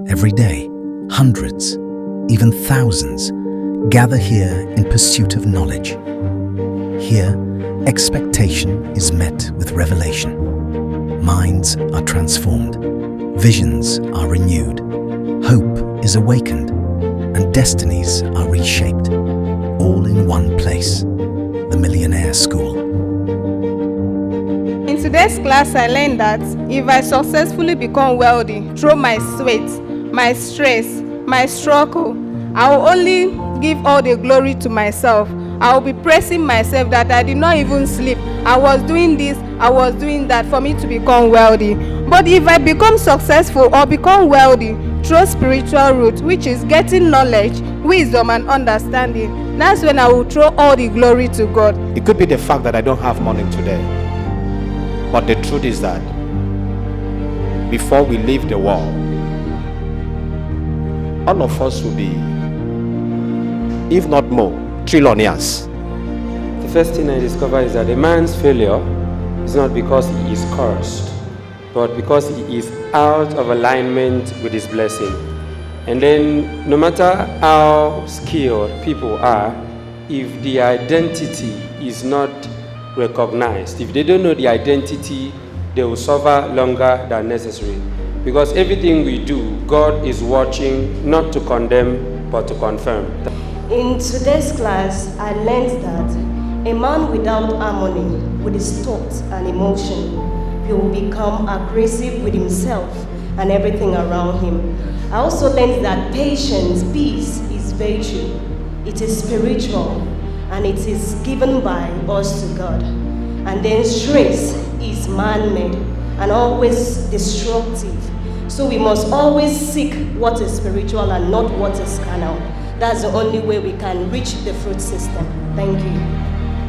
Every day, hundreds, even thousands, gather here in pursuit of knowledge. Here, expectation is met with revelation. Minds are transformed, visions are renewed, hope is awakened, and destinies are reshaped, all in one place, the Millionaire School. In today's class, I learned that if I successfully become wealthy through my sweat, my stress, my struggle, I will only give all the glory to myself. I will be praising myself that I did not even sleep. I was doing this, I was doing that for me to become wealthy. But if I become successful or become wealthy through spiritual route, which is getting knowledge, wisdom, and understanding, that's when I will throw all the glory to God. It could be the fact that I don't have money today. But the truth is that before we leave the world, all of us will be, if not more, trillionaires. The first thing I discovered is that a man's failure is not because he is cursed, but because he is out of alignment with his blessing. And then no matter how skilled people are, if the identity is not recognized, if they don't know the identity, they will suffer longer than necessary. Because everything we do, God is watching, not to condemn, but to confirm. In today's class, I learned that a man without harmony with his thoughts and emotion, he will become aggressive with himself and everything around him. I also learned that patience, peace is virtue. It is spiritual and it is given by us to God. And then stress is man-made and always destructive. So we must always seek what is spiritual and not what is carnal. That's the only way we can reach the fruit system. Thank you.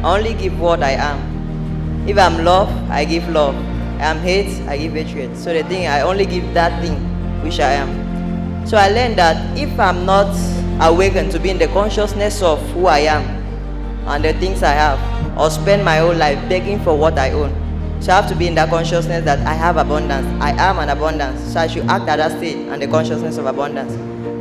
I only give what I am. If I'm love, I give love. I am hate, I give hatred. So the thing, I only give that thing which I am. So I learned that if I'm not awakened to be in the consciousness of who I am and the things I have, or spend my whole life begging for what I own. So I have to be in that consciousness that I have abundance. I am an abundance. So I should act at that state and the consciousness of abundance.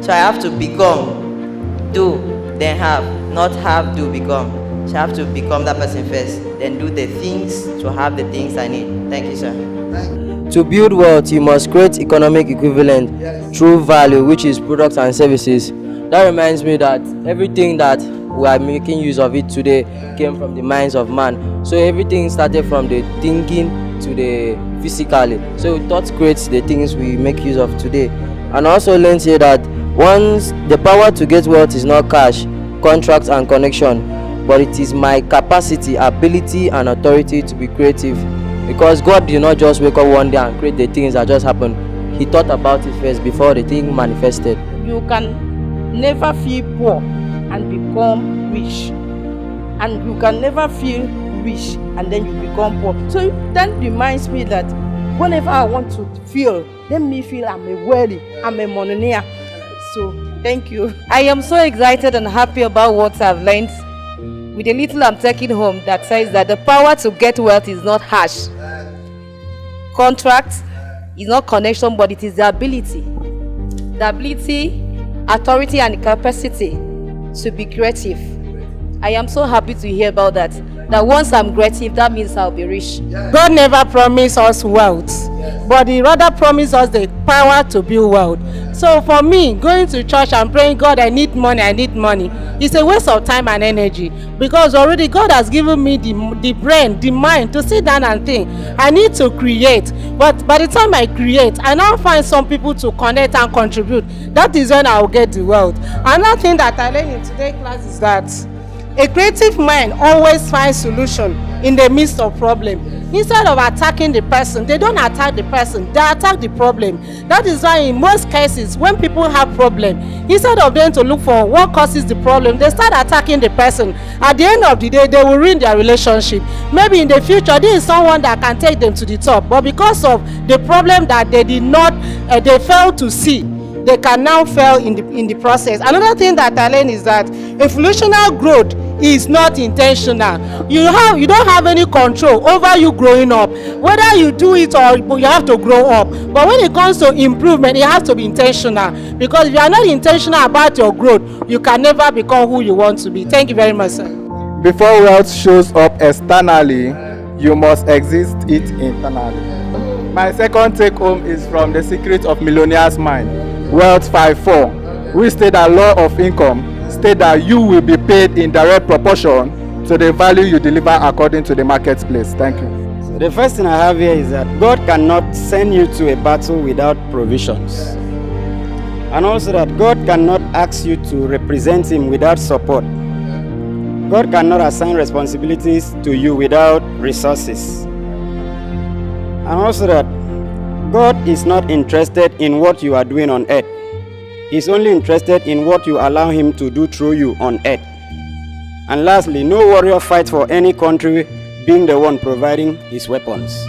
So I have to become, do, then have, not have, do, become. So I have to become that person first, then do the things to have the things I need. Thank you, sir. To build wealth, you must create economic equivalent through value, which is products and services. That reminds me that everything that we are making use of it today came from the minds of man. So everything started from the thinking to the physically. So thought creates the things we make use of today. And I also learned here that once the power to get wealth is not cash, contracts, and connection, but it is my capacity, ability, and authority to be creative. Because God did not just wake up one day and create the things that just happened. He thought about it first before the thing manifested. You can never feel poor and become rich, and you can never feel rich and then you become poor. So that reminds me that whenever I want to feel, let me feel I'm a wealthy, I'm a millionaire. So thank you. I am so excited and happy about what I've learned with the little I'm taking home, that says that the power to get wealth is not harsh. Contract is not connection, but it is the ability. The ability, authority, and capacity to be creative. I am so happy to hear about that. That once I'm creative, that means I'll be rich. God never promised us wealth, but He rather promised us the power to build wealth. So for me, going to church and praying, God, I need money, it's a waste of time and energy, because already God has given me the brain, the mind to sit down and think. I need to create, but by the time I create, I now find some people to connect and contribute. That is when I will get the wealth. Another thing that I learned in today's class is that a creative mind always finds solution in the midst of problem. Instead of attacking the person, they don't attack the person, they attack the problem. That is why in most cases, when people have problem, instead of them to look for what causes the problem, they start attacking the person. At the end of the day, they will ruin their relationship. Maybe in the future, there is someone that can take them to the top, but because of the problem that they did not, they failed to see, they can now fail in the process. Another thing that I learned is that evolutionary growth is not intentional. You don't have any control over you growing up, whether you do it or you have to grow up. But when it comes to improvement, it has to be intentional, because if you are not intentional about your growth, you can never become who you want to be. Thank you very much, sir. Before wealth shows up externally, you must exist it internally. My second take home is from The Secret of Millionaire's Mind, Wealth 5.4, which state that law of income state that you will be paid in direct proportion to the value you deliver according to the marketplace. Thank you. So the first thing I have here is that God cannot send you to a battle without provisions. And also that God cannot ask you to represent Him without support. God cannot assign responsibilities to you without resources. And also that God is not interested in what you are doing on earth. He's only interested in what you allow Him to do through you on earth. And lastly, no warrior fights for any country being the one providing his weapons.